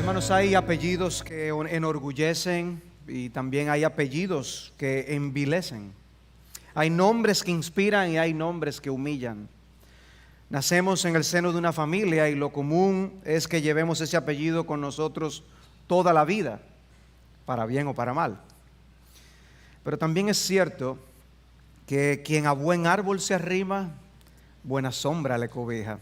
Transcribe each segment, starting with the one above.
Hermanos, hay apellidos que enorgullecen y también hay apellidos que envilecen. Hay nombres que inspiran y hay nombres que humillan. Nacemos en el seno de una familia y lo común es que llevemos ese apellido con nosotros toda la vida, para bien o para mal. Pero también es cierto que quien a buen árbol se arrima, buena sombra le cobija.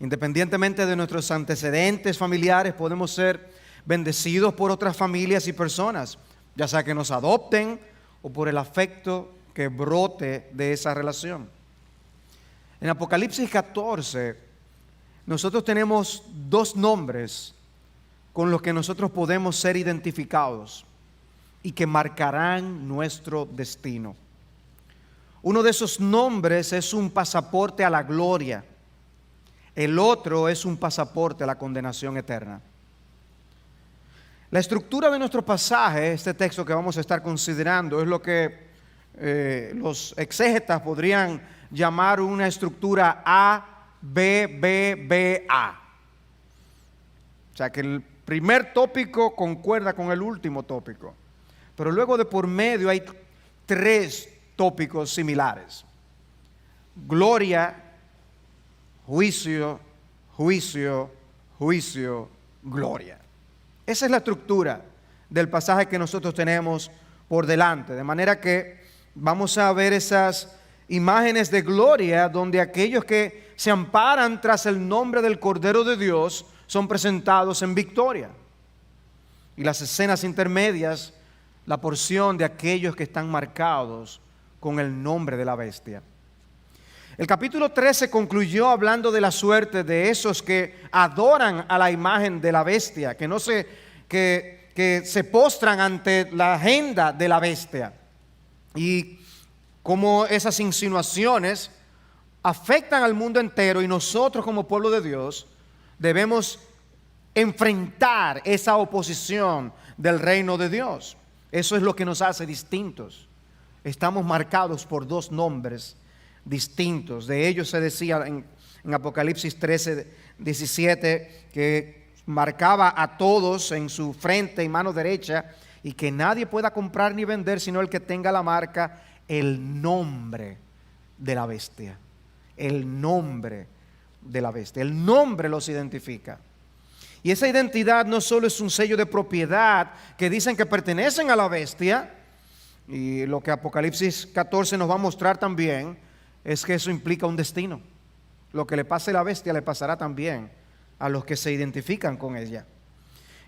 Independientemente de nuestros antecedentes familiares, podemos ser bendecidos por otras familias y personas, ya sea que nos adopten o por el afecto que brote de esa relación. En Apocalipsis 14, nosotros tenemos dos nombres con los que nosotros podemos ser identificados y que marcarán nuestro destino. Uno de esos nombres es un pasaporte a la gloria. El otro es un pasaporte a la condenación eterna. La estructura de nuestro pasaje, este texto que vamos a estar considerando, es lo que los exégetas podrían llamar una estructura A, B, B, B, A. O sea que el primer tópico concuerda con el último tópico. Pero luego de por medio hay tres tópicos similares: gloria, juicio, juicio, juicio, gloria. Esa es la estructura del pasaje que nosotros tenemos por delante. De manera que vamos a ver esas imágenes de gloria donde aquellos que se amparan tras el nombre del Cordero de Dios son presentados en victoria. Y las escenas intermedias, la porción de aquellos que están marcados con el nombre de la bestia. El capítulo 13 concluyó hablando de la suerte de esos que adoran a la imagen de la bestia, que se postran ante la agenda de la bestia, y cómo esas insinuaciones afectan al mundo entero, y nosotros como pueblo de Dios debemos enfrentar esa oposición del reino de Dios. Eso es lo que nos hace distintos. Estamos marcados por dos nombres distintos. De ellos se decía en Apocalipsis 13, 17, que marcaba a todos en su frente y mano derecha, y que nadie pueda comprar ni vender sino el que tenga la marca, el nombre de la bestia. El nombre de la bestia. El nombre los identifica. Y esa identidad no solo es un sello de propiedad que dicen que pertenecen a la bestia, y lo que Apocalipsis 14 nos va a mostrar también es que eso implica un destino. Lo que le pase a la bestia le pasará también a los que se identifican con ella.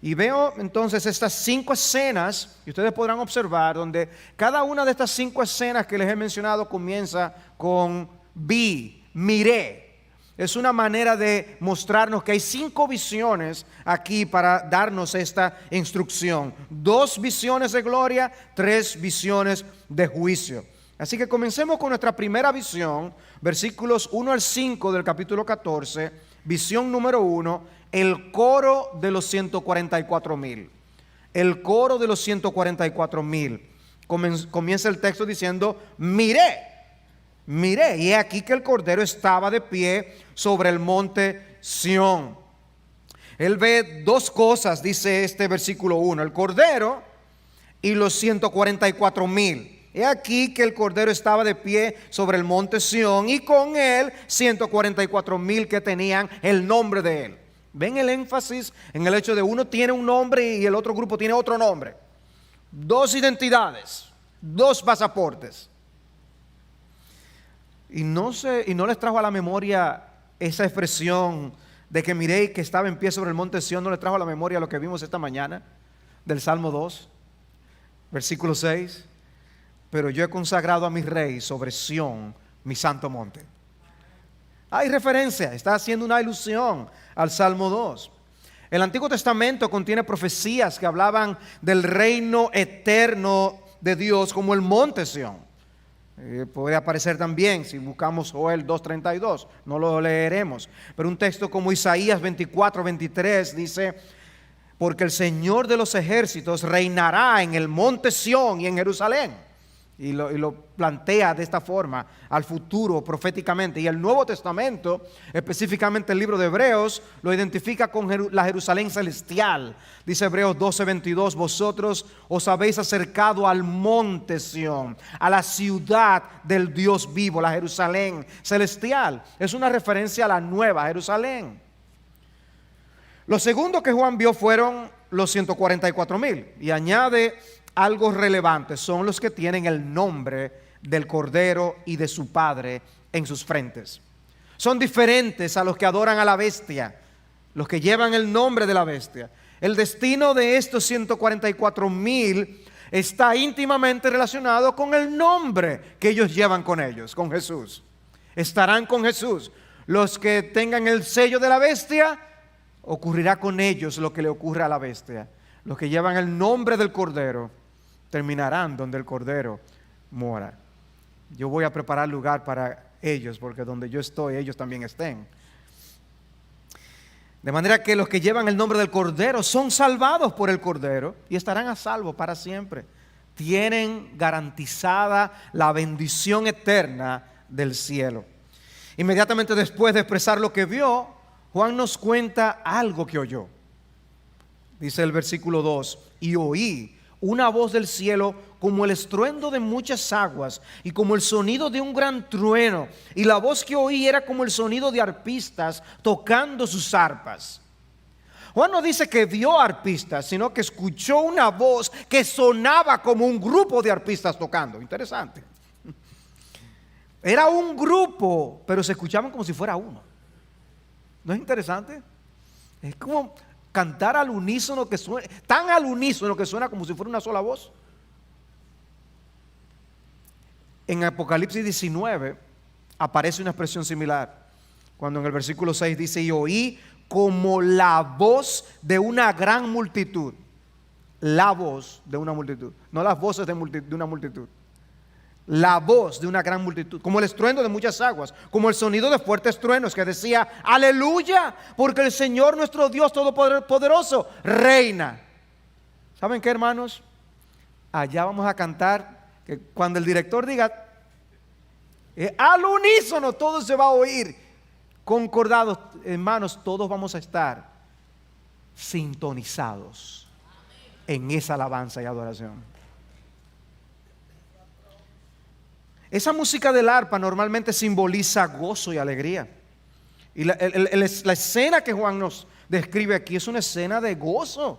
Y veo entonces estas 5 escenas, y ustedes podrán observar, donde cada una de estas 5 escenas que les he mencionado comienza con vi, miré. Es una manera de mostrarnos que hay 5 visiones aquí para darnos esta instrucción. 2 visiones de gloria, 3 visiones de juicio. Así que comencemos con nuestra primera visión, versículos 1 al 5 del capítulo 14, visión número 1, el coro de los 144,000. El coro de los 144,000. Comienza el texto diciendo: miré, miré, y he aquí que el Cordero estaba de pie sobre el monte Sión. Él ve 2 cosas, dice este versículo 1, el Cordero y los 144,000. He aquí que el Cordero estaba de pie sobre el monte Sión, y con él 144,000 que tenían el nombre de él. ¿Ven el énfasis en el hecho de uno tiene un nombre y el otro grupo tiene otro nombre? 2 identidades, 2 pasaportes. Y no les trajo a la memoria esa expresión de que miré que estaba en pie sobre el monte Sión. ¿No les trajo a la memoria lo que vimos esta mañana del Salmo 2, versículo 6? Pero yo he consagrado a mi rey sobre Sión, mi santo monte. Hay referencia, está haciendo una alusión al Salmo 2. El Antiguo Testamento contiene profecías que hablaban del reino eterno de Dios como el monte Sión. Puede aparecer también si buscamos Joel 2:32, no lo leeremos. Pero un texto como Isaías 24:23 dice: porque el Señor de los ejércitos reinará en el monte Sión y en Jerusalén. y lo plantea de esta forma al futuro proféticamente. Y el Nuevo Testamento, específicamente el libro de Hebreos, lo identifica con la Jerusalén celestial. Dice Hebreos 12:22: vosotros os habéis acercado al monte Sión, a la ciudad del Dios vivo, la Jerusalén celestial. Es una referencia a la nueva Jerusalén. Lo segundo que Juan vio fueron los 144,000, y añade algo relevante: son los que tienen el nombre del Cordero y de su Padre en sus frentes. Son diferentes a los que adoran a la bestia, los que llevan el nombre de la bestia. El destino de estos 144,000 está íntimamente relacionado con el nombre que ellos llevan con ellos, con Jesús. Estarán con Jesús. Los que tengan el sello de la bestia, ocurrirá con ellos lo que le ocurre a la bestia. Los que llevan el nombre del Cordero terminarán donde el Cordero mora. Yo voy a preparar lugar para ellos, porque donde yo estoy, ellos también estén. De manera que los que llevan el nombre del Cordero son salvados por el Cordero y estarán a salvo para siempre. Tienen garantizada la bendición eterna del cielo. Inmediatamente después de expresar lo que vio, Juan nos cuenta algo que oyó. Dice el versículo 2: y oí una voz del cielo como el estruendo de muchas aguas y como el sonido de un gran trueno. Y la voz que oí era como el sonido de arpistas tocando sus arpas. Juan no dice que vio arpistas, sino que escuchó una voz que sonaba como un grupo de arpistas tocando. Interesante. Era un grupo, pero se escuchaban como si fuera uno. ¿No es interesante? Es como cantar al unísono, que suena tan al unísono que suena como si fuera una sola voz. En Apocalipsis 19 aparece una expresión similar, cuando en el versículo 6 dice: y oí como la voz de una gran multitud. La voz de una multitud, no las voces de una multitud. La voz de una gran multitud, como el estruendo de muchas aguas, como el sonido de fuertes truenos, que decía: aleluya, porque el Señor nuestro Dios todopoderoso reina. ¿Saben qué, hermanos? Allá vamos a cantar, que cuando el director diga al unísono, todo se va a oír concordados. Hermanos, todos vamos a estar sintonizados en esa alabanza y adoración. Esa música del arpa normalmente simboliza gozo y alegría. Y la escena que Juan nos describe aquí es una escena de gozo.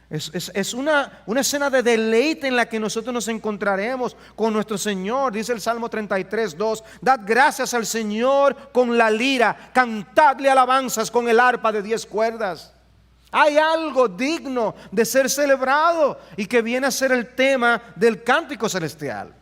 Es una escena de deleite en la que nosotros nos encontraremos con nuestro Señor. Dice el Salmo 33:2: dad gracias al Señor con la lira, cantadle alabanzas con el arpa de 10 cuerdas. Hay algo digno de ser celebrado y que viene a ser el tema del cántico celestial.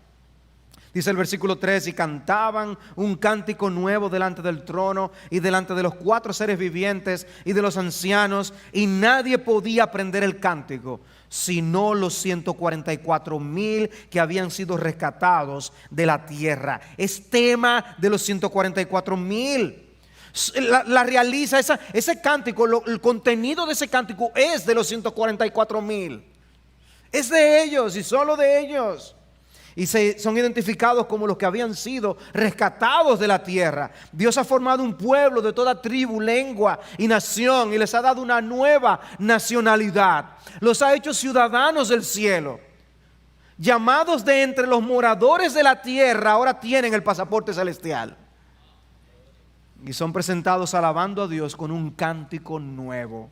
Dice el versículo 3: y cantaban un cántico nuevo delante del trono y delante de los 4 seres vivientes y de los ancianos, y nadie podía aprender el cántico sino los 144,000 que habían sido rescatados de la tierra. Es tema de los 144,000. La realiza ese cántico, el contenido de ese cántico es de los 144,000. Es de ellos y solo de ellos. Y son identificados como los que habían sido rescatados de la tierra. Dios ha formado un pueblo de toda tribu, lengua y nación, y les ha dado una nueva nacionalidad. Los ha hecho ciudadanos del cielo. Llamados de entre los moradores de la tierra, ahora tienen el pasaporte celestial. Y son presentados alabando a Dios con un cántico nuevo.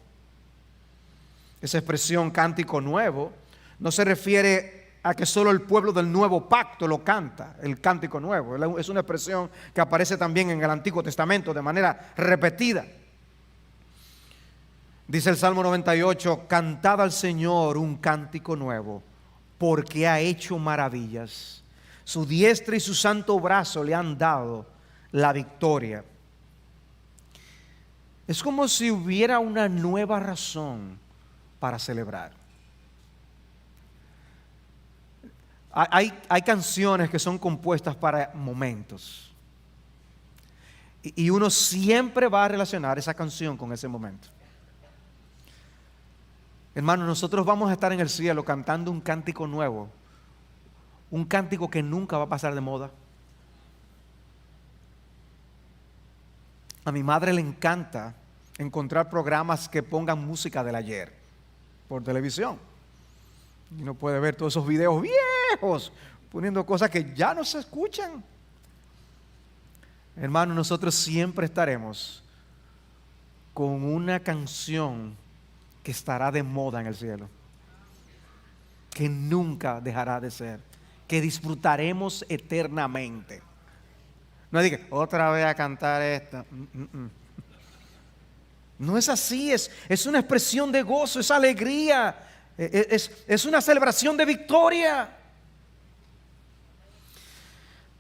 Esa expresión cántico nuevo no se refiere a que solo el pueblo del nuevo pacto lo canta, el cántico nuevo. Es una expresión que aparece también en el Antiguo Testamento de manera repetida. Dice el Salmo 98: cantad al Señor un cántico nuevo, porque ha hecho maravillas. Su diestra y su santo brazo le han dado la victoria. Es como si hubiera una nueva razón para celebrar. Hay canciones que son compuestas para momentos. Y uno siempre va a relacionar esa canción con ese momento. Hermanos, nosotros vamos a estar en el cielo cantando un cántico nuevo, un cántico que nunca va a pasar de moda. A mi madre le encanta encontrar programas que pongan música del ayer por televisión. Y uno puede ver todos esos videos viejos poniendo cosas que ya no se escuchan. Hermano, nosotros siempre estaremos con una canción que estará de moda en el cielo, que nunca dejará de ser, que disfrutaremos eternamente. No diga, otra vez a cantar esta. No es así, es una expresión de gozo, es alegría, es una celebración de victoria.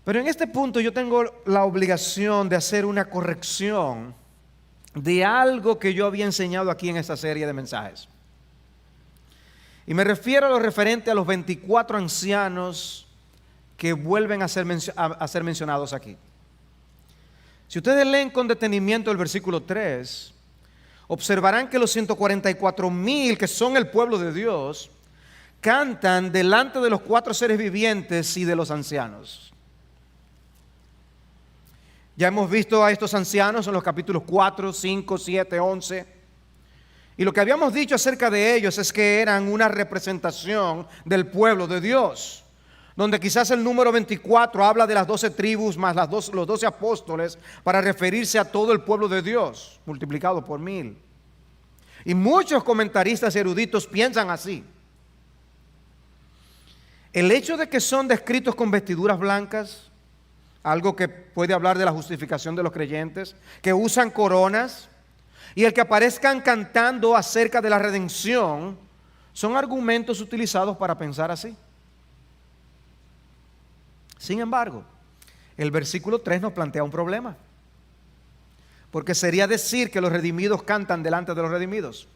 Pero en este punto yo tengo la obligación de hacer una corrección de algo que yo había enseñado aquí en esta serie de mensajes. Y me refiero a lo referente a los 24 ancianos que vuelven a ser mencionados aquí. Si ustedes leen con detenimiento el versículo 3, observarán que los 144,000 que son el pueblo de Dios cantan delante de los 4 seres vivientes y de los ancianos. Ya hemos visto a estos ancianos en los capítulos 4, 5, 7, 11. Y lo que habíamos dicho acerca de ellos es que eran una representación del pueblo de Dios, donde quizás el número 24 habla de las 12 tribus más los 12 apóstoles para referirse a todo el pueblo de Dios, multiplicado por 1000. Y muchos comentaristas y eruditos piensan así. El hecho de que son descritos con vestiduras blancas, algo que puede hablar de la justificación de los creyentes, que usan coronas, y el que aparezcan cantando acerca de la redención, son argumentos utilizados para pensar así. Sin embargo, el versículo 3 nos plantea un problema, porque sería decir que los redimidos cantan delante de los redimidos.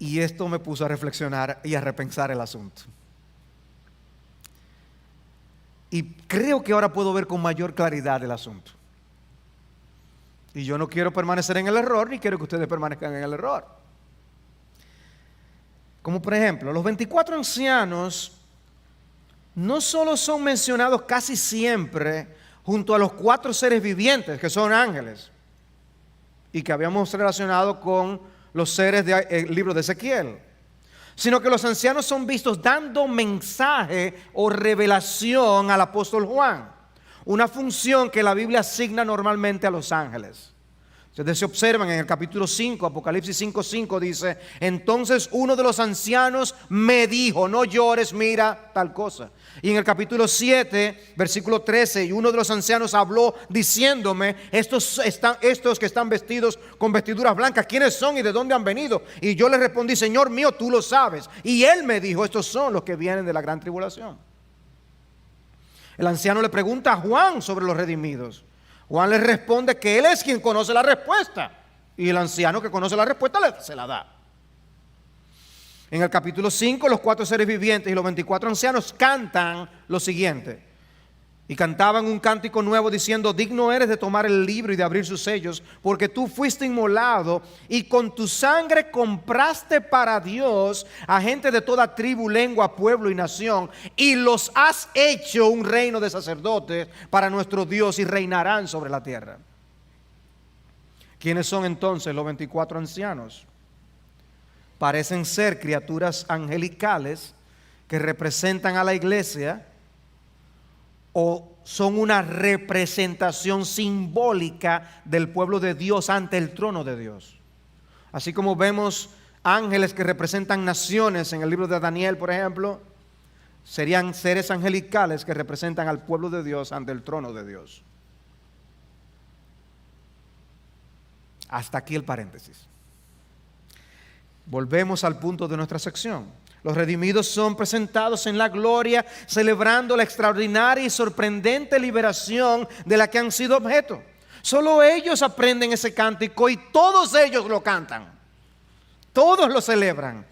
Y esto me puso a reflexionar y a repensar el asunto. Y creo que ahora puedo ver con mayor claridad el asunto. Y yo no quiero permanecer en el error, ni quiero que ustedes permanezcan en el error. Como por ejemplo, los 24 ancianos no solo son mencionados casi siempre junto a los 4 seres vivientes, que son ángeles, y que habíamos relacionado con los seres del libro de Ezequiel, sino que los ancianos son vistos dando mensaje o revelación al apóstol Juan, una función que la Biblia asigna normalmente a los ángeles. Ustedes se observan en el capítulo 5, Apocalipsis 5:5 dice: entonces uno de los ancianos me dijo, no llores, mira tal cosa. Y en el capítulo 7, versículo 13, y uno de los ancianos habló diciéndome, estos que están vestidos con vestiduras blancas, ¿quiénes son y de dónde han venido? Y yo le respondí, Señor mío, tú lo sabes. Y él me dijo, estos son los que vienen de la gran tribulación. El anciano le pregunta a Juan sobre los redimidos. Juan le responde que él es quien conoce la respuesta, y el anciano que conoce la respuesta se la da. En el capítulo 5, los 4 seres vivientes y los 24 ancianos cantan lo siguiente. Y cantaban un cántico nuevo diciendo, digno eres de tomar el libro y de abrir sus sellos, porque tú fuiste inmolado y con tu sangre compraste para Dios a gente de toda tribu, lengua, pueblo y nación, y los has hecho un reino de sacerdotes para nuestro Dios y reinarán sobre la tierra. ¿Quiénes son entonces los 24 ancianos? Parecen ser criaturas angelicales que representan a la iglesia, o son una representación simbólica del pueblo de Dios ante el trono de Dios. Así como vemos ángeles que representan naciones en el libro de Daniel, por ejemplo, serían seres angelicales que representan al pueblo de Dios ante el trono de Dios. Hasta aquí el paréntesis. Volvemos al punto de nuestra sección. Los redimidos son presentados en la gloria, celebrando la extraordinaria y sorprendente liberación de la que han sido objeto. Solo ellos aprenden ese cántico y todos ellos lo cantan. Todos lo celebran.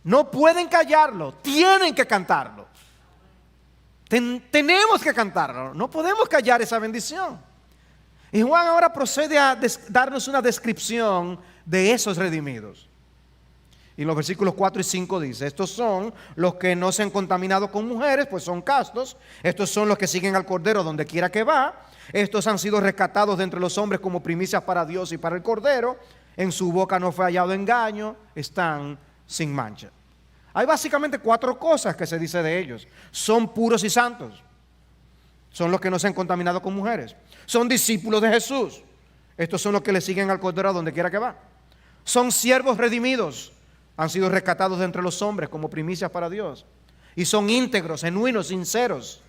No pueden callarlo, tienen que cantarlo. Tenemos que cantarlo, no podemos callar esa bendición. Y Juan ahora procede a darnos una descripción de esos redimidos. Y en los versículos 4 y 5 dice: estos son los que no se han contaminado con mujeres, pues son castos. Estos son los que siguen al Cordero donde quiera que va. Estos han sido rescatados de entre los hombres como primicias para Dios y para el Cordero. En su boca no fue hallado engaño, están sin mancha. Hay básicamente 4 cosas que se dice de ellos. Son puros y santos. Son los que no se han contaminado con mujeres. Son discípulos de Jesús. Estos son los que le siguen al Cordero a donde quiera que va. Son siervos redimidos. Han sido rescatados de entre los hombres como primicias para Dios. Y son íntegros, genuinos, sinceros.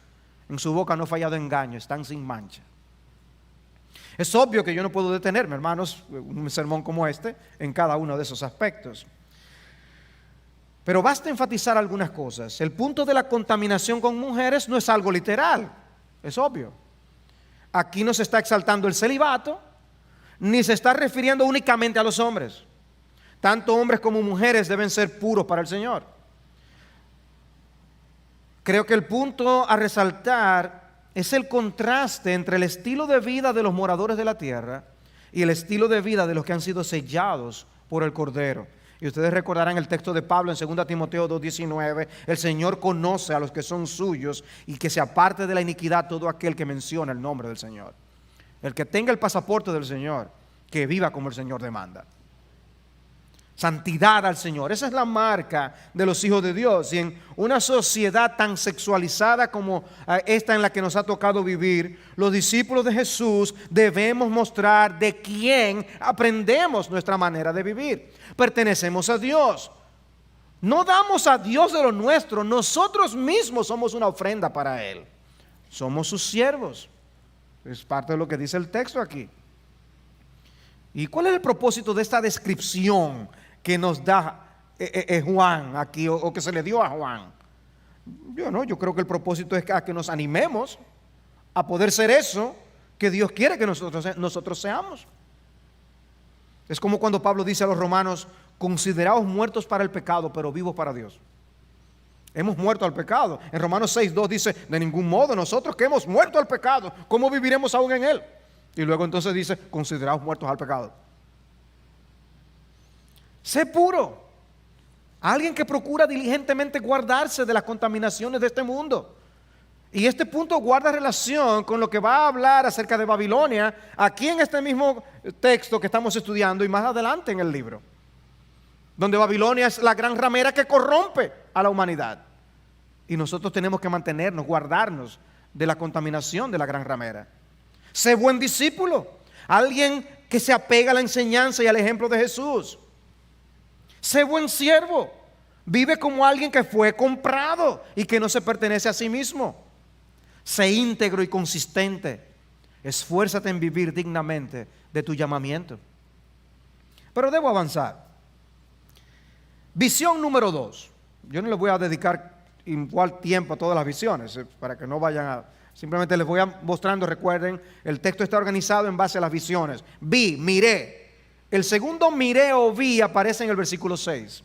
En su boca no ha fallado engaño, están sin mancha. Es obvio que yo no puedo detenerme, hermanos, un sermón como este, en cada uno de esos aspectos. Pero basta enfatizar algunas cosas. El punto de la contaminación con mujeres no es algo literal, es obvio. Aquí no se está exaltando el celibato, ni se está refiriendo únicamente a los hombres. Tanto hombres como mujeres deben ser puros para el Señor. Creo que el punto a resaltar es el contraste entre el estilo de vida de los moradores de la tierra y el estilo de vida de los que han sido sellados por el Cordero. Y ustedes recordarán el texto de Pablo en 2 Timoteo 2:19: el Señor conoce a los que son suyos, y que se aparte de la iniquidad todo aquel que menciona el nombre del Señor. El que tenga el pasaporte del Señor, que viva como el Señor demanda. Santidad al Señor, esa es la marca de los hijos de Dios. Y en una sociedad tan sexualizada como esta en la que nos ha tocado vivir, los discípulos de Jesús debemos mostrar de quién aprendemos nuestra manera de vivir. Pertenecemos a Dios. No damos a Dios de lo nuestro, nosotros mismos somos una ofrenda para Él. Somos sus siervos. Es parte de lo que dice el texto aquí. ¿Y cuál es el propósito de esta descripción que nos da Juan aquí, o que se le dio a Juan? Yo creo que el propósito es que nos animemos a poder ser eso que Dios quiere que nosotros seamos. Es como cuando Pablo dice a los romanos: consideraos muertos para el pecado, pero vivos para Dios. Hemos muerto al pecado. En Romanos 6:2 dice: de ningún modo, nosotros que hemos muerto al pecado, ¿cómo viviremos aún en él? Y luego entonces dice: consideraos muertos al pecado. Sé puro. Alguien que procura diligentemente guardarse de las contaminaciones de este mundo. Y este punto guarda relación con lo que va a hablar acerca de Babilonia aquí en este mismo texto que estamos estudiando y más adelante en el libro, donde Babilonia es la gran ramera que corrompe a la humanidad. Y nosotros tenemos que mantenernos, guardarnos de la contaminación de la gran ramera. Sé buen discípulo, alguien que se apega a la enseñanza y al ejemplo de Jesús. Sé buen siervo, vive como alguien que fue comprado y que no se pertenece a sí mismo. Sé íntegro y consistente, esfuérzate en vivir dignamente de tu llamamiento. Pero debo avanzar. Visión número 2. Yo no les voy a dedicar igual tiempo a todas las visiones, para que no vayan a... Simplemente les voy a mostrando, recuerden, el texto está organizado en base a las visiones. Vi, miré. El segundo miré o vi aparece en el versículo 6.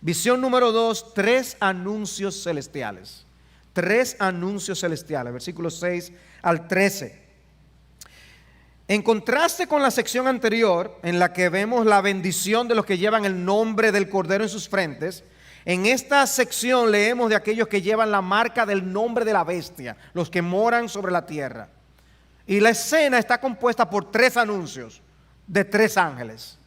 Visión número 2, 3 anuncios celestiales. 3 anuncios celestiales, versículos 6 al 13. En contraste con la sección anterior, en la que vemos la bendición de los que llevan el nombre del Cordero en sus frentes, en esta sección leemos de aquellos que llevan la marca del nombre de la bestia, los que moran sobre la tierra. Y la escena está compuesta por 3 anuncios de 3 ángeles.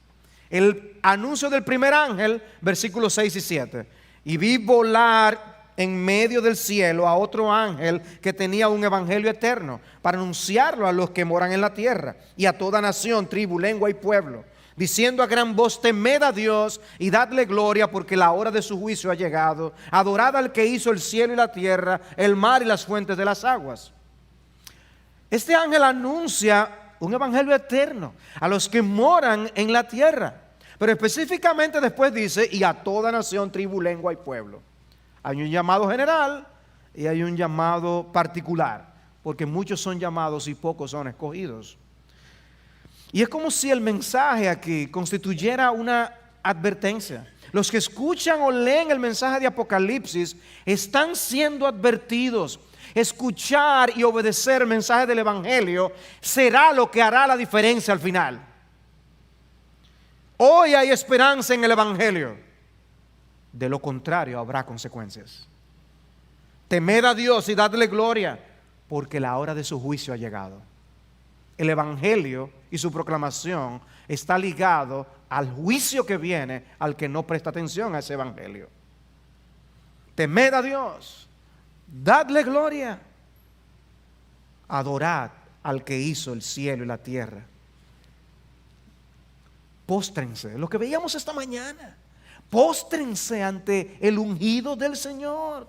El anuncio del primer ángel, versículos 6 y 7. Y vi volar en medio del cielo a otro ángel que tenía un evangelio eterno para anunciarlo a los que moran en la tierra y a toda nación, tribu, lengua y pueblo, diciendo a gran voz: temed a Dios y dadle gloria, porque la hora de su juicio ha llegado. Adorad al que hizo el cielo y la tierra, el mar y las fuentes de las aguas. Este ángel anuncia un evangelio eterno a los que moran en la tierra, pero específicamente después dice: y a toda nación, tribu, lengua y pueblo. Hay un llamado general y hay un llamado particular, porque muchos son llamados y pocos son escogidos. Y es como si el mensaje aquí constituyera una advertencia. Los que escuchan o leen el mensaje de Apocalipsis están siendo advertidos. Escuchar y obedecer el mensaje del evangelio será lo que hará la diferencia al final. Hoy hay esperanza en el evangelio. De lo contrario, habrá consecuencias. Temed a Dios y dadle gloria, porque la hora de su juicio ha llegado. El Evangelio y su proclamación está ligado al juicio que viene al que no presta atención a ese Evangelio. Temed a Dios, dadle gloria, adorad al que hizo el cielo y la tierra. Póstrense, lo que veíamos esta mañana. Póstrense ante el ungido del Señor.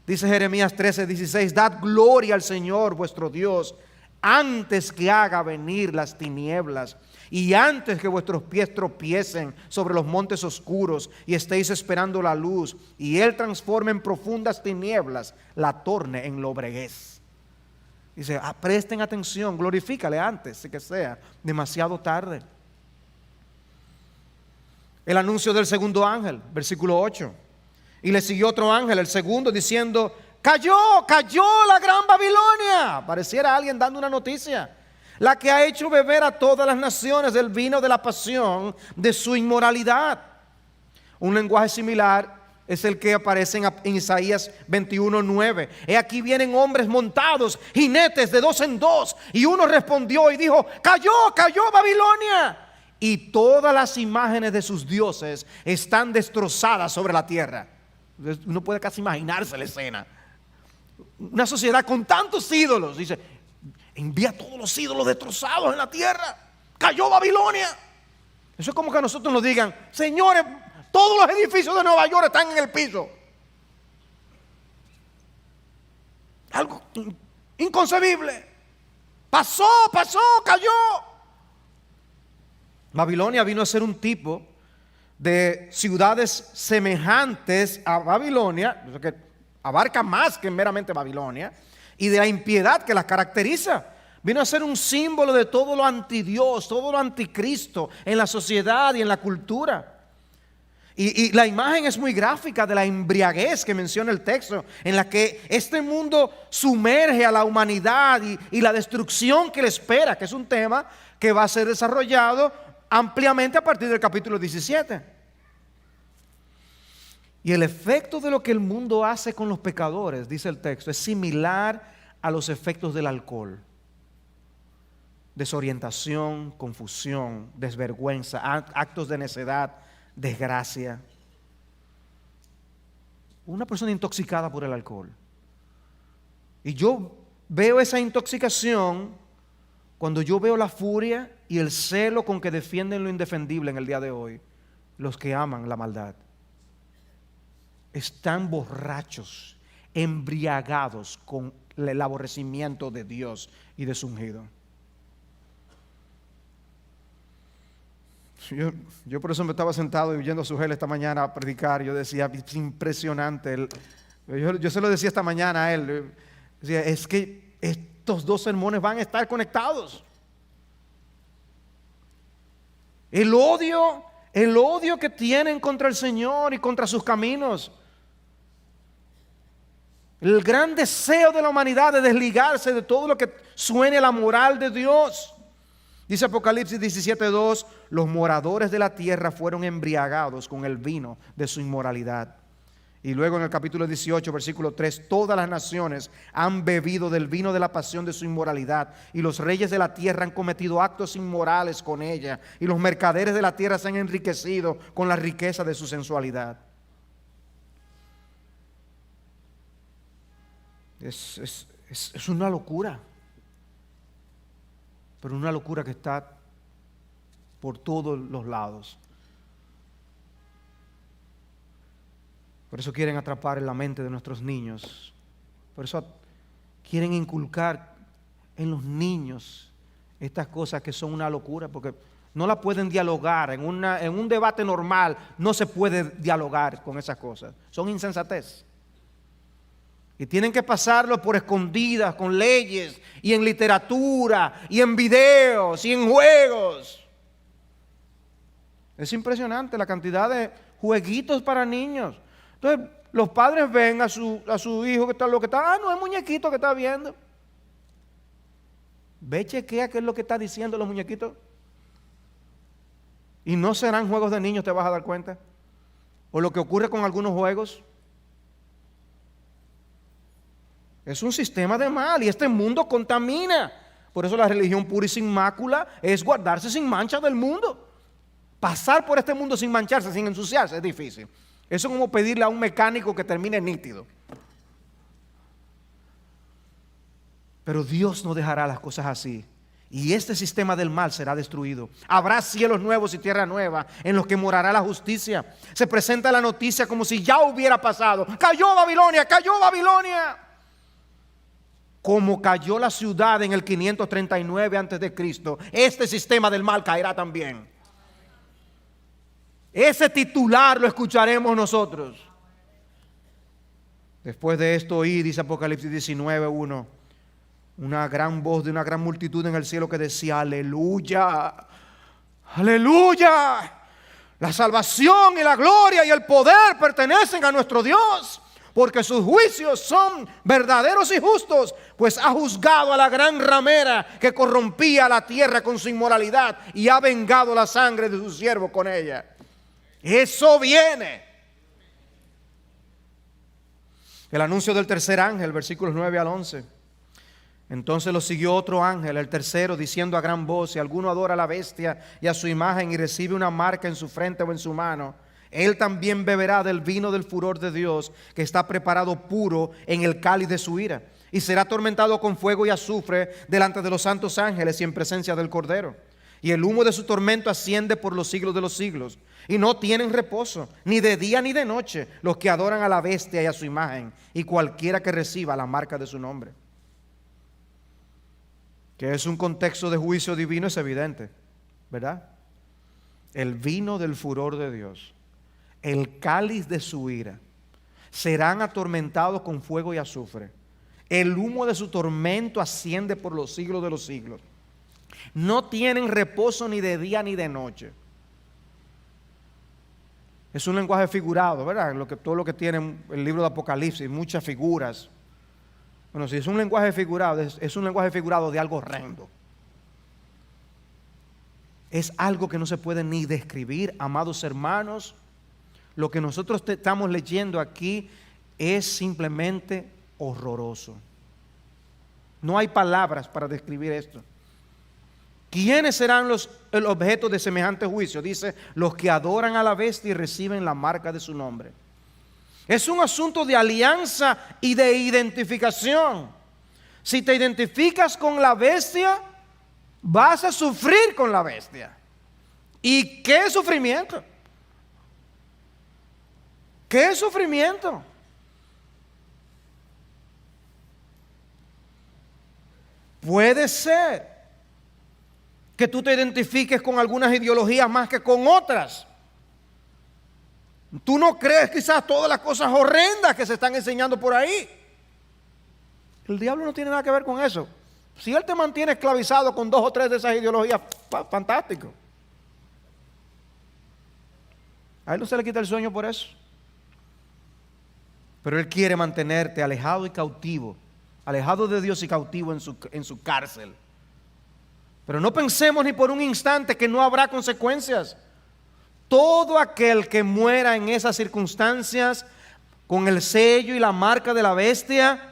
Dice Jeremías 13:16, dad gloria al Señor vuestro Dios antes que haga venir las tinieblas y antes que vuestros pies tropiecen sobre los montes oscuros y estéis esperando la luz y Él transforme en profundas tinieblas, la torne en lobreguez. Dice, presten atención, glorifícale antes de que sea demasiado tarde. El anuncio del segundo ángel, versículo 8. Y le siguió otro ángel, el segundo, diciendo, cayó la gran Babilonia. Pareciera alguien dando una noticia. La que ha hecho beber a todas las naciones del vino de la pasión de su inmoralidad. Un lenguaje similar es el que aparece en Isaías 21:9. He aquí vienen hombres montados, jinetes de dos en dos. Y uno respondió y dijo, cayó Babilonia. Y todas las imágenes de sus dioses están destrozadas sobre la tierra. Uno puede casi imaginarse la escena. Una sociedad con tantos ídolos. Dice, envía todos los ídolos destrozados en la tierra. Cayó Babilonia. Eso es como que a nosotros nos digan, señores, todos los edificios de Nueva York están en el piso. Algo inconcebible. Pasó, cayó. Babilonia vino a ser un tipo de ciudades semejantes a Babilonia, que abarca más que meramente Babilonia, y de la impiedad que las caracteriza. Vino a ser un símbolo de todo lo antidios, todo lo anticristo en la sociedad y en la cultura. Y la imagen es muy gráfica de la embriaguez que menciona el texto, en la que este mundo sumerge a la humanidad y la destrucción que le espera, que es un tema que va a ser desarrollado ampliamente a partir del capítulo 17. Y el efecto de lo que el mundo hace con los pecadores, dice el texto, es similar a los efectos del alcohol. Desorientación, confusión, desvergüenza, actos de necedad, desgracia. Una persona intoxicada por el alcohol. Y yo veo esa intoxicación cuando yo veo la furia y el celo con que defienden lo indefendible en el día de hoy, los que aman la maldad. Están borrachos, embriagados con el aborrecimiento de Dios y de su ungido. Yo por eso me estaba sentado y oyendo a Sugel esta mañana a predicar. Yo decía, es impresionante. Yo se lo decía esta mañana a él. Decía, es que estos dos sermones van a estar conectados. El odio que tienen contra el Señor y contra sus caminos. El gran deseo de la humanidad de desligarse de todo lo que suene a la moral de Dios. Dice Apocalipsis 17:2, los moradores de la tierra fueron embriagados con el vino de su inmoralidad. Y luego en el capítulo 18, versículo 3, todas las naciones han bebido del vino de la pasión de su inmoralidad, y los reyes de la tierra han cometido actos inmorales con ella, y los mercaderes de la tierra se han enriquecido con la riqueza de su sensualidad. Es una locura. Pero una locura que está por todos los lados. Por eso quieren atrapar en la mente de nuestros niños. Por eso quieren inculcar en los niños estas cosas que son una locura, porque no la pueden dialogar. En un debate normal no se puede dialogar con esas cosas. Son insensatez. Y tienen que pasarlo por escondidas, con leyes, y en literatura, y en videos, y en juegos. Es impresionante la cantidad de jueguitos para niños. Entonces, los padres ven a su hijo que está lo que está. No es muñequito que está viendo. Ve, chequea qué es lo que está diciendo los muñequitos. Y no serán juegos de niños, te vas a dar cuenta. o lo que ocurre con algunos juegos. Es un sistema de mal y este mundo contamina. Por eso la religión pura y sin mácula es guardarse sin mancha del mundo. Pasar por este mundo sin mancharse, sin ensuciarse, es difícil. Eso es como pedirle a un mecánico que termine nítido. Pero Dios no dejará las cosas así. Y este sistema del mal será destruido. Habrá cielos nuevos y tierra nueva en los que morará la justicia. Se presenta la noticia como si ya hubiera pasado. Cayó Babilonia, cayó Babilonia. Como cayó la ciudad en el 539 antes de Cristo, este sistema del mal caerá también. Ese titular lo escucharemos nosotros. Después de esto oí, dice Apocalipsis 19:1, una gran voz de una gran multitud en el cielo que decía: aleluya, aleluya, la salvación y la gloria y el poder pertenecen a nuestro Dios, porque sus juicios son verdaderos y justos, pues ha juzgado a la gran ramera que corrompía la tierra con su inmoralidad y ha vengado la sangre de sus siervos con ella. Eso viene. El anuncio del tercer ángel, versículos 9 al 11. Entonces lo siguió otro ángel, el tercero, diciendo a gran voz: si alguno adora a la bestia y a su imagen y recibe una marca en su frente o en su mano, él también beberá del vino del furor de Dios, que está preparado puro en el cáliz de su ira, y será atormentado con fuego y azufre delante de los santos ángeles y en presencia del Cordero. Y el humo de su tormento asciende por los siglos de los siglos. Y no tienen reposo, ni de día ni de noche, los que adoran a la bestia y a su imagen, y cualquiera que reciba la marca de su nombre. Que es un contexto de juicio divino, es evidente, ¿verdad? El vino del furor de Dios, el cáliz de su ira, serán atormentados con fuego y azufre. El humo de su tormento asciende por los siglos de los siglos. No tienen reposo ni de día ni de noche. Es un lenguaje figurado, ¿verdad? Todo lo que tiene el libro de Apocalipsis, muchas figuras. Bueno, si es un lenguaje figurado, es un lenguaje figurado de algo horrendo. Es algo que no se puede ni describir, amados hermanos. Lo que nosotros estamos leyendo aquí es simplemente horroroso. No hay palabras para describir esto. ¿Quiénes serán el objeto de semejante juicio? Dice: los que adoran a la bestia y reciben la marca de su nombre. Es un asunto de alianza y de identificación. Si te identificas con la bestia, vas a sufrir con la bestia. ¿Y qué sufrimiento? ¿Qué sufrimiento? Puede ser que tú te identifiques con algunas ideologías más que con otras. Tú no crees quizás todas las cosas horrendas que se están enseñando por ahí. El diablo no tiene nada que ver con eso. Si él te mantiene esclavizado con 2 o 3 de esas ideologías, fantástico. A él no se le quita el sueño por eso. Pero él quiere mantenerte alejado y cautivo, alejado de Dios y cautivo en su cárcel. Pero no pensemos ni por un instante que no habrá consecuencias. Todo aquel que muera en esas circunstancias, con el sello y la marca de la bestia,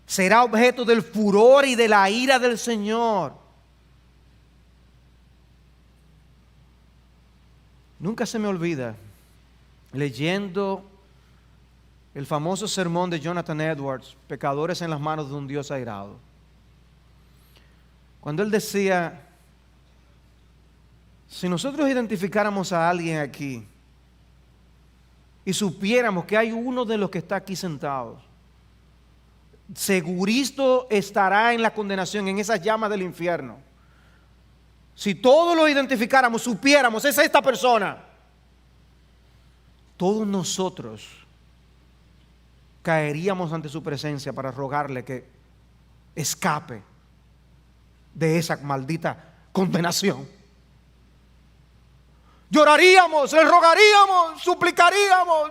será objeto del furor y de la ira del Señor. Nunca se me olvida, leyendo el famoso sermón de Jonathan Edwards, Pecadores en las manos de un Dios airado, cuando él decía: si nosotros identificáramos a alguien aquí y supiéramos que hay uno de los que está aquí sentados, segurito estará en la condenación, en esas llamas del infierno. Si todos lo identificáramos, supiéramos, es esta persona, todos nosotros caeríamos ante su presencia para rogarle que escape de esa maldita condenación. Lloraríamos, le rogaríamos, suplicaríamos,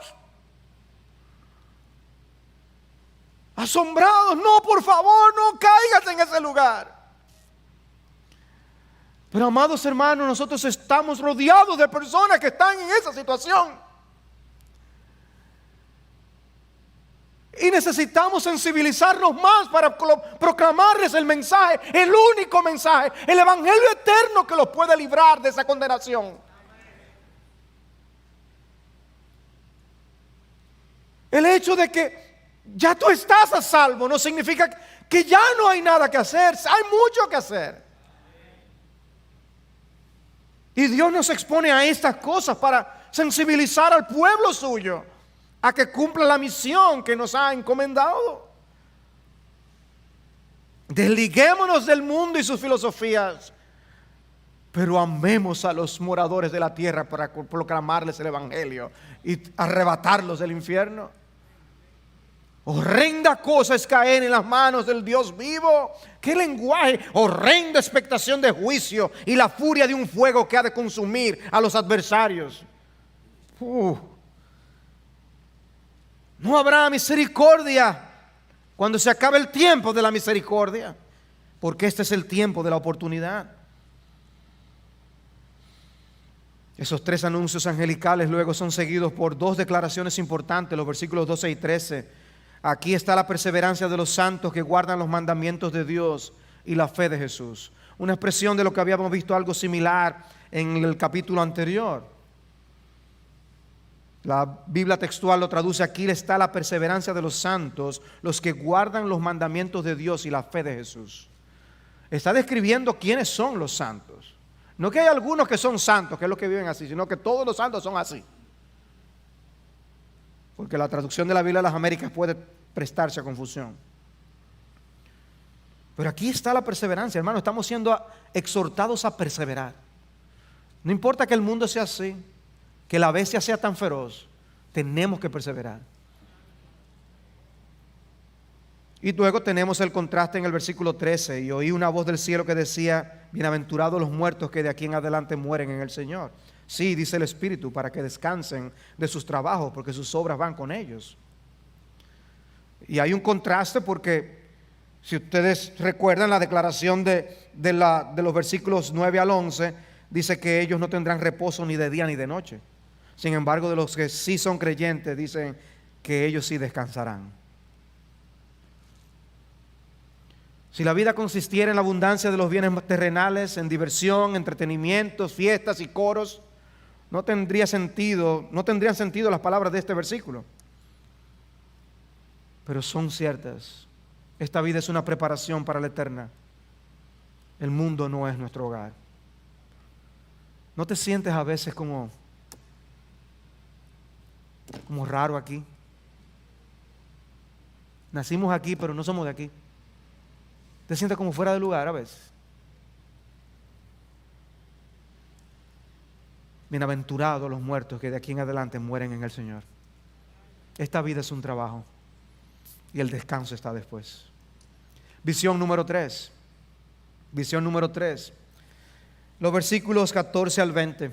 asombrados: no, por favor, no caigas en ese lugar. Pero, amados hermanos, nosotros estamos rodeados de personas que están en esa situación. Y necesitamos sensibilizarnos más para proclamarles el mensaje, el único mensaje, el evangelio eterno que los puede librar de esa condenación. El hecho de que ya tú estás a salvo no significa que ya no hay nada que hacer. Hay mucho que hacer. Y Dios nos expone a estas cosas para sensibilizar al pueblo suyo a que cumpla la misión que nos ha encomendado. Desliguémonos del mundo y sus filosofías, pero amemos a los moradores de la tierra para proclamarles el evangelio y arrebatarlos del infierno. Horrenda cosa es caer en las manos del Dios vivo. Qué lenguaje, horrenda expectación de juicio y la furia de un fuego que ha de consumir a los adversarios. No habrá misericordia cuando se acabe el tiempo de la misericordia, porque este es el tiempo de la oportunidad. Esos 3 anuncios angelicales luego son seguidos por 2 declaraciones importantes, los versículos 12 y 13. Aquí está la perseverancia de los santos que guardan los mandamientos de Dios y la fe de Jesús. Una expresión de lo que habíamos visto algo similar en el capítulo anterior. La Biblia textual lo traduce: aquí está la perseverancia de los santos, los que guardan los mandamientos de Dios y la fe de Jesús. Está describiendo quiénes son los santos. No que hay algunos que son santos, que es lo que viven así, sino que todos los santos son así. Porque la traducción de la Biblia de las Américas puede prestarse a confusión. Pero aquí está la perseverancia, hermano. Estamos siendo exhortados a perseverar. No importa que el mundo sea así, que la bestia sea tan feroz, tenemos que perseverar. Y luego tenemos el contraste en el versículo 13. Y oí una voz del cielo que decía: bienaventurados los muertos que de aquí en adelante mueren en el Señor. Sí, dice el Espíritu, para que descansen de sus trabajos, porque sus obras van con ellos. Y hay un contraste porque, si ustedes recuerdan la declaración de los versículos 9 al 11, dice que ellos no tendrán reposo ni de día ni de noche. Sin embargo, de los que sí son creyentes, dicen que ellos sí descansarán. Si la vida consistiera en la abundancia de los bienes terrenales, en diversión, entretenimientos, fiestas y coros, no tendrían sentido las palabras de este versículo. Pero son ciertas. Esta vida es una preparación para la eterna. El mundo no es nuestro hogar. ¿No te sientes a veces como raro aquí? Nacimos aquí, pero no somos de aquí. ¿Te sientes como fuera de lugar a veces? Bienaventurados los muertos que de aquí en adelante mueren en el Señor. Esta vida es un trabajo y el descanso está después. Visión número 3. Visión número 3. Los versículos 14 al 20.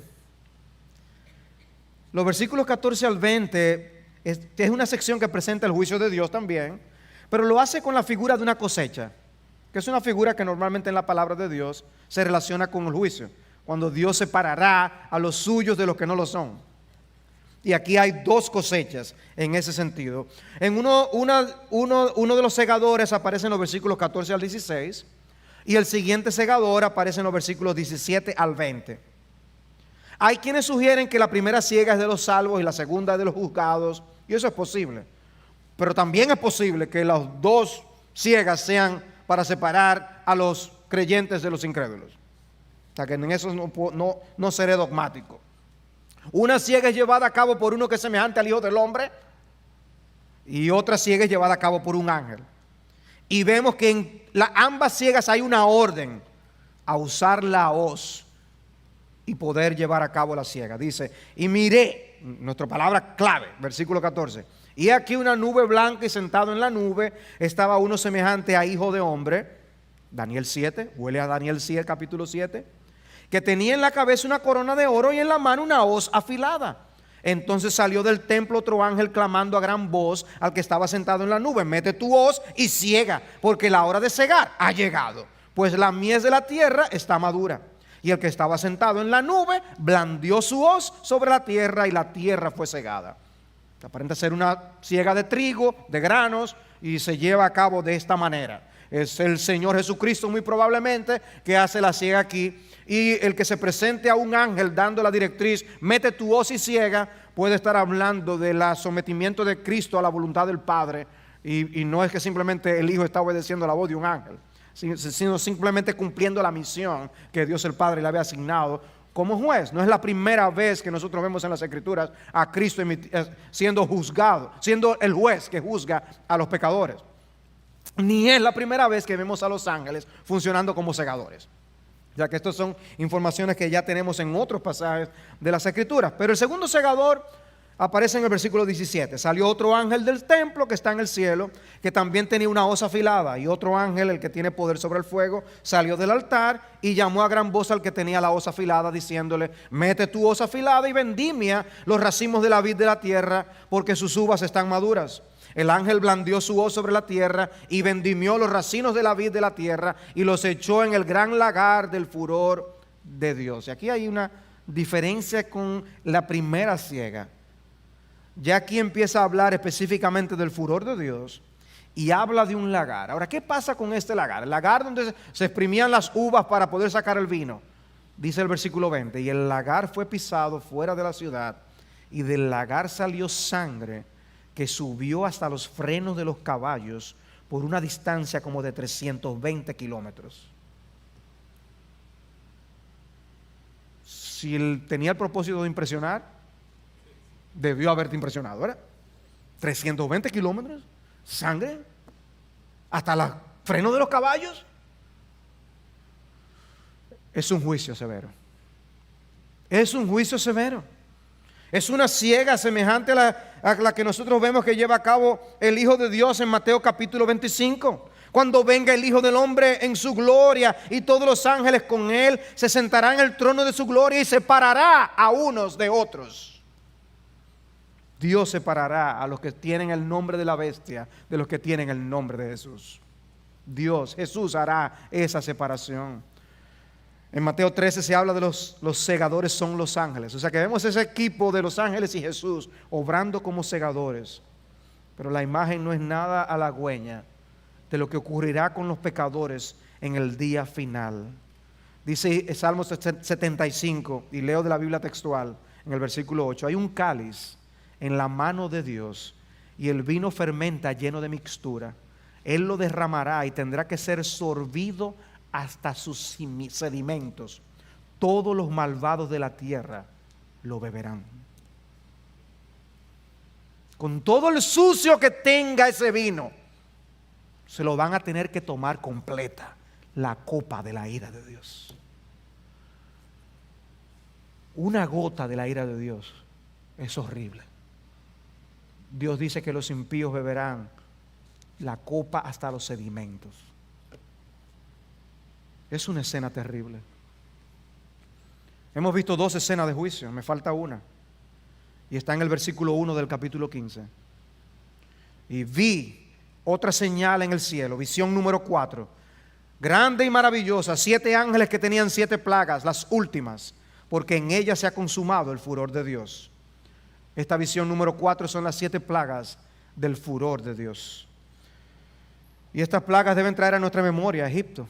Los versículos 14 al 20 es una sección que presenta el juicio de Dios también, pero lo hace con la figura de una cosecha, que es una figura que normalmente en la palabra de Dios se relaciona con el juicio, cuando Dios separará a los suyos de los que no lo son. Y aquí hay 2 cosechas en ese sentido. En uno de los segadores aparece en los versículos 14 al 16, y el siguiente segador aparece en los versículos 17 al 20. Hay quienes sugieren que la primera siega es de los salvos y la segunda es de los juzgados, y eso es posible. Pero también es posible que las 2 siegas sean para separar a los creyentes de los incrédulos. O sea que en eso no seré dogmático. Una siega es llevada a cabo por uno que es semejante al Hijo del Hombre, y otra siega es llevada a cabo por un ángel. Y vemos que en ambas siegas hay una orden a usar la hoz y poder llevar a cabo la siega. Dice: y miré, nuestra palabra clave, versículo 14. Y aquí una nube blanca, y sentado en la nube estaba uno semejante a Hijo de Hombre. Daniel 7, huele a Daniel 7, capítulo 7. Que tenía en la cabeza una corona de oro y en la mano una hoz afilada. Entonces salió del templo otro ángel clamando a gran voz al que estaba sentado en la nube: mete tu hoz y siega, porque la hora de segar ha llegado, pues la mies de la tierra está madura. Y el que estaba sentado en la nube blandió su hoz sobre la tierra, y la tierra fue segada. Aparenta ser una siega de trigo, de granos, y se lleva a cabo de esta manera. Es el Señor Jesucristo muy probablemente que hace la siega aquí. Y el que se presente a un ángel dando la directriz, mete tu hoz y siega, puede estar hablando del sometimiento de Cristo a la voluntad del Padre. Y no es que simplemente el Hijo está obedeciendo la voz de un ángel, sino simplemente cumpliendo la misión que Dios el Padre le había asignado como juez. No es la primera vez que nosotros vemos en las Escrituras a Cristo siendo juzgado, siendo el juez que juzga a los pecadores. Ni es la primera vez que vemos a los ángeles funcionando como segadores. Ya que estas son informaciones que ya tenemos en otros pasajes de las Escrituras. Pero el segundo segador aparece en el versículo 17. Salió otro ángel del templo que está en el cielo, que también tenía una hoz afilada. Y otro ángel, el que tiene poder sobre el fuego, salió del altar y llamó a gran voz al que tenía la hoz afilada, diciéndole: mete tu hoz afilada y vendimia los racimos de la vid de la tierra, porque sus uvas están maduras. El ángel blandió su hoz sobre la tierra y vendimió los racimos de la vid de la tierra y los echó en el gran lagar del furor de Dios. Y aquí hay una diferencia con la primera siega. Ya aquí empieza a hablar específicamente del furor de Dios y habla de un lagar. Ahora, ¿qué pasa con este lagar? El lagar donde se exprimían las uvas para poder sacar el vino. Dice el versículo 20: y el lagar fue pisado fuera de la ciudad, y del lagar salió sangre que subió hasta los frenos de los caballos por una distancia como de 320 kilómetros. Si él tenía el propósito de impresionar, debió haberte impresionado, ¿verdad? 320 kilómetros, sangre, hasta los frenos de los caballos. Es un juicio severo. Es un juicio severo. Es una siega semejante a la que nosotros vemos que lleva a cabo el Hijo de Dios en Mateo capítulo 25. Cuando venga el Hijo del Hombre en su gloria y todos los ángeles con él, se sentará en el trono de su gloria y separará a unos de otros. Dios separará a los que tienen el nombre de la bestia de los que tienen el nombre de Jesús. Jesús hará esa separación. En Mateo 13 se habla de los segadores son los ángeles. O sea que vemos ese equipo de los ángeles y Jesús obrando como segadores. Pero la imagen no es nada halagüeña de lo que ocurrirá con los pecadores en el día final. Dice Salmo 75, y leo de la Biblia textual en el versículo 8: hay un cáliz en la mano de Dios y el vino fermenta lleno de mixtura. Él lo derramará y tendrá que ser sorbido hasta sus sedimentos. Todos los malvados de la tierra lo beberán. Con todo el sucio que tenga ese vino, se lo van a tener que tomar completa, la copa de la ira de Dios. Una gota de la ira de Dios es horrible. Dios dice que los impíos beberán la copa hasta los sedimentos. Es una escena terrible. Hemos visto dos escenas de juicio, me falta una. Y está en el versículo 1 del capítulo 15. Y vi otra señal en el cielo, visión número 4, grande y maravillosa, 7 ángeles que tenían 7 plagas, las últimas, porque en ellas se ha consumado el furor de Dios. Esta visión número 4 son las 7 plagas del furor de Dios. Y estas plagas deben traer a nuestra memoria a Egipto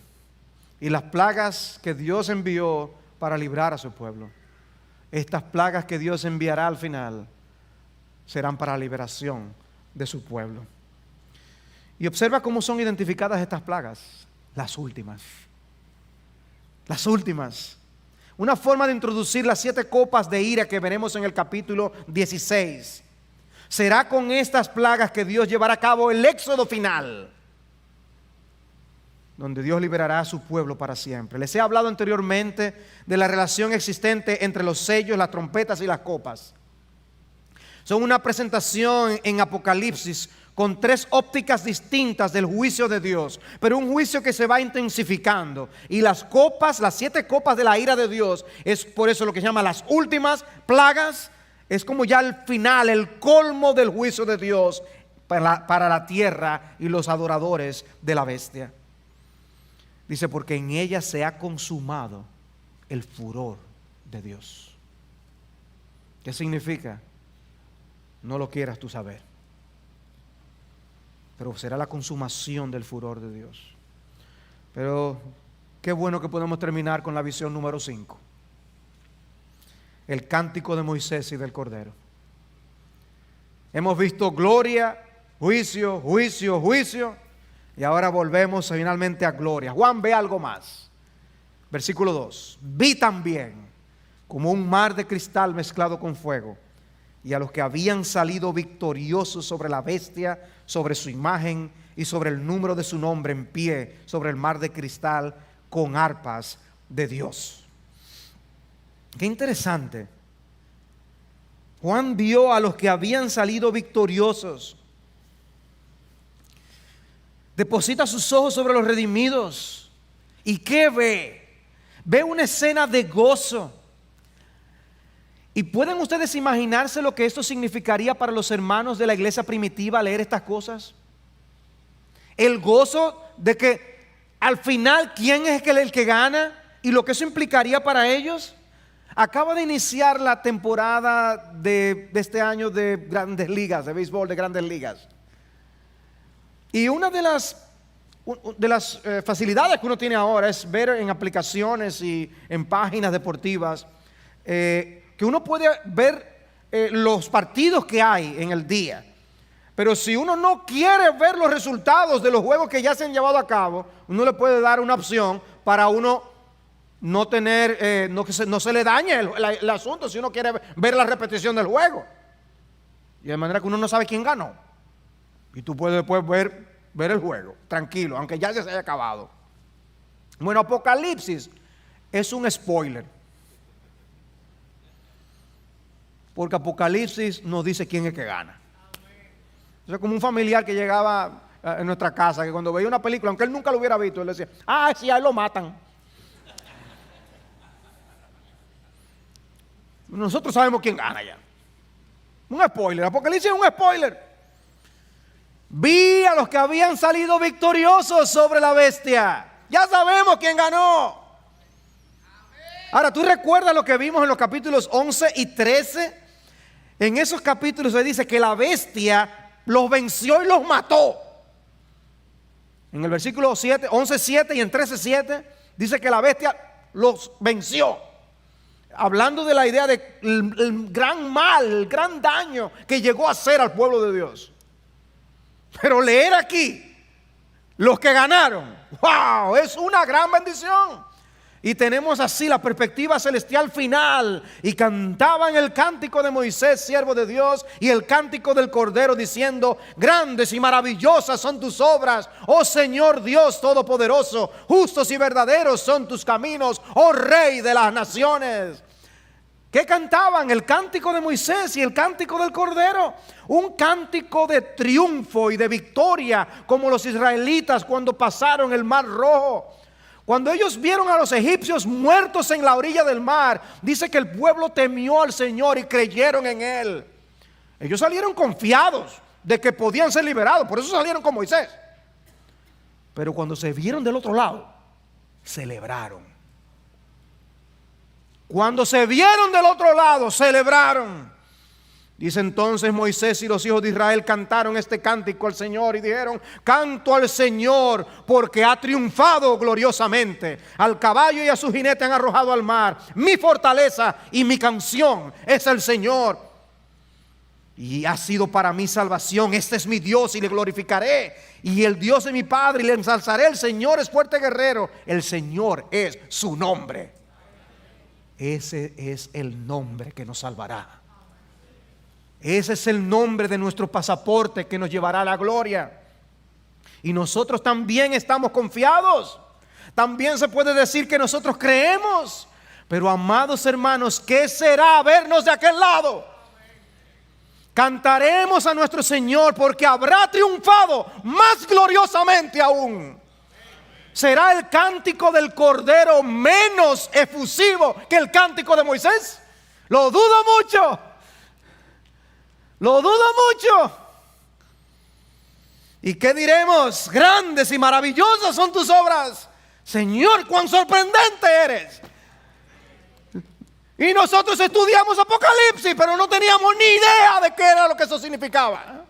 y las plagas que Dios envió para librar a su pueblo. Estas plagas que Dios enviará al final serán para la liberación de su pueblo. Y observa cómo son identificadas estas plagas, las últimas. Las últimas. Una forma de introducir las 7 copas de ira que veremos en el capítulo 16. Será con estas plagas que Dios llevará a cabo el éxodo final, donde Dios liberará a su pueblo para siempre. Les he hablado anteriormente de la relación existente entre los sellos, las trompetas y las copas. Son una presentación en Apocalipsis con 3 ópticas distintas del juicio de Dios, pero un juicio que se va intensificando. Y las copas, las 7 copas de la ira de Dios, es por eso lo que se llama las últimas plagas. Es como ya el final, el colmo del juicio de Dios para la tierra y los adoradores de la bestia. Dice, porque en ella se ha consumado el furor de Dios. ¿Qué significa? no lo quieras tú saber. Pero será la consumación del furor de Dios. Pero qué bueno que podemos terminar con la visión número 5. El cántico de Moisés y del Cordero. Hemos visto gloria, juicio, juicio, juicio. Y ahora volvemos finalmente a gloria. Juan ve algo más. Versículo 2. Vi también como un mar de cristal mezclado con fuego, y a los que habían salido victoriosos sobre la bestia, sobre su imagen y sobre el número de su nombre, en pie sobre el mar de cristal con arpas de Dios. Qué interesante. Juan vio a los que habían salido victoriosos. Deposita sus ojos sobre los redimidos. ¿Y qué ve? Ve una escena de gozo. ¿Y pueden ustedes imaginarse lo que esto significaría para los hermanos de la iglesia primitiva leer estas cosas? El gozo de que al final, ¿quién es el que gana? Y lo que eso implicaría para ellos. Acaba de iniciar la temporada de este año de grandes ligas, de béisbol de grandes ligas. Y una de las facilidades que uno tiene ahora es ver en aplicaciones y en páginas deportivas que uno puede ver los partidos que hay en el día. Pero si uno no quiere ver los resultados de los juegos que ya se han llevado a cabo, uno le puede dar una opción para uno no tener, no se le dañe el asunto si uno quiere ver la repetición del juego. Y de manera que uno no sabe quién ganó. Y tú puedes después ver el juego, tranquilo, aunque ya se haya acabado. Bueno, Apocalipsis es un spoiler. Porque Apocalipsis nos dice quién es que gana. Es como un familiar que llegaba en nuestra casa, que cuando veía una película, aunque él nunca lo hubiera visto, él decía, sí, a él lo matan. Nosotros sabemos quién gana ya. Un spoiler, Apocalipsis es un spoiler. Vi a los que habían salido victoriosos sobre la bestia. Ya sabemos quién ganó. Ahora, ¿tú recuerdas lo que vimos en los capítulos 11 y 13? En esos capítulos se dice que la bestia los venció y los mató. En el versículo 11:7 y en 13:7 dice que la bestia los venció. Hablando de la idea del gran mal, el gran daño que llegó a hacer al pueblo de Dios. Pero leer aquí los que ganaron, ¡wow! Es una gran bendición. Y tenemos así la perspectiva celestial final. Y cantaban el cántico de Moisés, siervo de Dios, y el cántico del Cordero, diciendo: grandes y maravillosas son tus obras, oh Señor Dios Todopoderoso. Justos y verdaderos son tus caminos, oh Rey de las naciones. ¿Qué cantaban? El cántico de Moisés y el cántico del Cordero. Un cántico de triunfo y de victoria, como los israelitas cuando pasaron el Mar Rojo. Cuando ellos vieron a los egipcios muertos en la orilla del mar, dice que el pueblo temió al Señor y creyeron en Él. Ellos salieron confiados de que podían ser liberados, por eso salieron con Moisés. Pero cuando se vieron del otro lado, celebraron. Cuando se vieron del otro lado, celebraron. Dice entonces Moisés y los hijos de Israel cantaron este cántico al Señor y dijeron: canto al Señor porque ha triunfado gloriosamente. Al caballo y a su jinete han arrojado al mar. Mi fortaleza y mi canción es el Señor, y ha sido para mí salvación. Este es mi Dios y le glorificaré, y el Dios de mi Padre, y le ensalzaré. El Señor es fuerte guerrero, el Señor es su nombre. Ese es el nombre que nos salvará. Ese es el nombre de nuestro pasaporte que nos llevará a la gloria. Y nosotros también estamos confiados. También se puede decir que nosotros creemos. Pero amados hermanos, ¿qué será vernos de aquel lado? Cantaremos a nuestro Señor porque habrá triunfado más gloriosamente aún. ¿Será el cántico del Cordero menos efusivo que el cántico de Moisés? Lo dudo mucho. Lo dudo mucho. ¿Y qué diremos? Grandes y maravillosas son tus obras. Señor, cuán sorprendente eres. Y nosotros estudiamos Apocalipsis, pero no teníamos ni idea de qué era lo que eso significaba.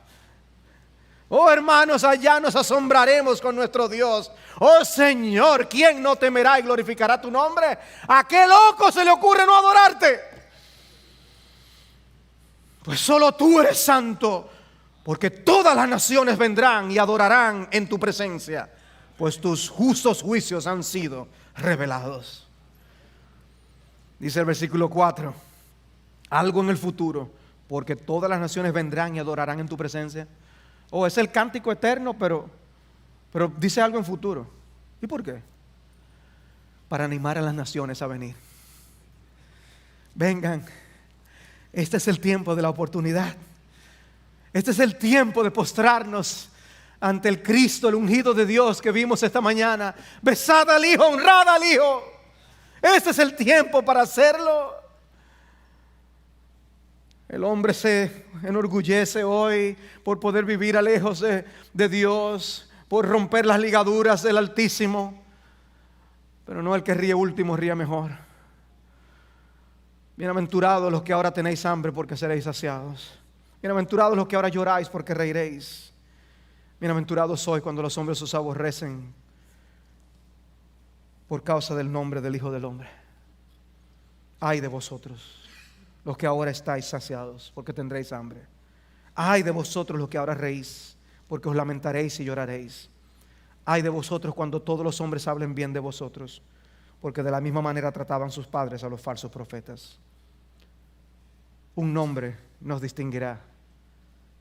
Oh hermanos, allá nos asombraremos con nuestro Dios. Oh Señor, ¿quién no temerá y glorificará tu nombre? ¿A qué loco se le ocurre no adorarte? Pues solo tú eres santo, porque todas las naciones vendrán y adorarán en tu presencia, pues tus justos juicios han sido revelados. Dice el versículo 4, algo en el futuro, porque todas las naciones vendrán y adorarán en tu presencia. Oh, es el cántico eterno, pero dice algo en futuro. ¿Y por qué? Para animar a las naciones a venir. Vengan, este es el tiempo de la oportunidad. Este es el tiempo de postrarnos ante el Cristo, el ungido de Dios que vimos esta mañana. Besad al Hijo, honrad al Hijo. Este es el tiempo para hacerlo. El hombre se enorgullece hoy por poder vivir lejos de Dios, por romper las ligaduras del Altísimo. Pero no el que ríe último ríe mejor. Bienaventurados los que ahora tenéis hambre, porque seréis saciados. Bienaventurados los que ahora lloráis, porque reiréis. Bienaventurados sois cuando los hombres os aborrecen por causa del nombre del Hijo del Hombre. Ay de vosotros los que ahora estáis saciados, porque tendréis hambre. Ay de vosotros los que ahora reís, porque os lamentaréis y lloraréis. Ay de vosotros cuando todos los hombres hablen bien de vosotros, porque de la misma manera trataban sus padres a los falsos profetas. Un nombre nos distinguirá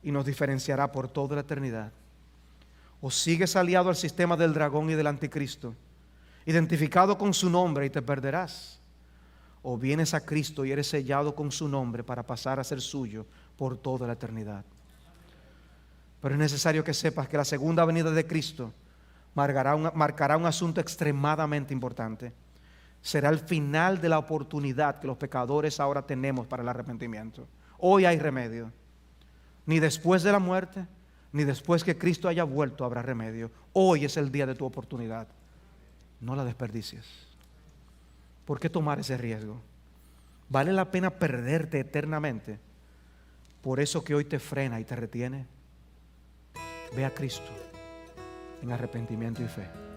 y nos diferenciará por toda la eternidad. O sigues aliado al sistema del dragón y del anticristo, identificado con su nombre, y te perderás. O vienes a Cristo y eres sellado con su nombre para pasar a ser suyo por toda la eternidad. Pero es necesario que sepas que la segunda venida de Cristo marcará un asunto extremadamente importante. Será el final de la oportunidad que los pecadores ahora tenemos para el arrepentimiento. Hoy hay remedio. Ni después de la muerte, ni después que Cristo haya vuelto habrá remedio. Hoy es el día de tu oportunidad. No la desperdicies. ¿Por qué tomar ese riesgo? ¿Vale la pena perderte eternamente por eso que hoy te frena y te retiene? Ve a Cristo en arrepentimiento y fe.